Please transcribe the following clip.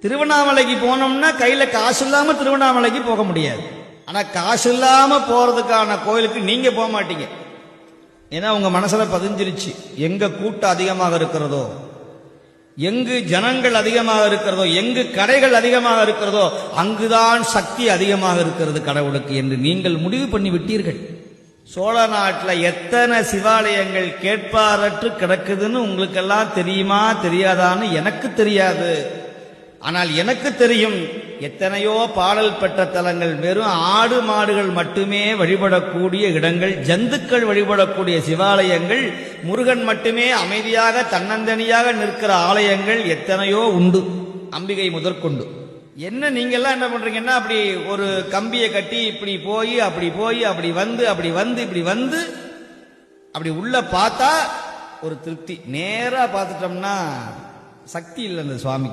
திருவண்ணாமலைக்கு போனோம்னா கையில காசு இல்லாம திருவண்ணாமலைக்கு போக முடியாது. ஆனா காசு இல்லாம போறதுக்கான கோயிலுக்கு நீங்க போக மாட்டீங்க. ஏன்னா உங்க மனசுல பதிஞ்சிருச்சு, எங்க கூட்டம் அதிகமாக இருக்கிறதோ, எங்கு ஜனங்கள் அதிகமாக இருக்கிறதோ, எங்கு கடைகள் அதிகமாக இருக்கிறதோ அங்குதான் சக்தி அதிகமாக இருக்கிறது கடவுளுக்கு என்று நீங்கள் முடிவு பண்ணி விட்டீர்கள். சோழ நாட்டில் எத்தனை சிவாலயங்கள் கேட்பாரற்று கிடக்குதுன்னு உங்களுக்கெல்லாம் தெரியுமா தெரியாதான்னு எனக்கு தெரியாது. ஆனால் எனக்கு தெரியும், எத்தனையோ பாடல் பெற்ற தலங்கள், வெறும் ஆடு மாடுகள் மட்டுமே வழிபடக்கூடிய இடங்கள், ஜந்துக்கள் வழிபடக்கூடிய சிவாலயங்கள், முருகன் மட்டுமே அமைதியாக தன்னந்தனியாக நிற்கிற ஆலயங்கள் எத்தனையோ உண்டு, அம்பிகை முதற்கொண்டு. என்ன நீங்கெல்லாம் என்ன பண்றீங்கன்னா, அப்படி ஒரு கம்பியை கட்டி இப்படி போய் அப்படி போய் அப்படி வந்து அப்படி வந்து இப்படி வந்து அப்படி உள்ள பார்த்தா ஒரு திருப்தி. நேரா பார்த்துட்டோம்னா சக்தி இல்லை அந்த சுவாமி.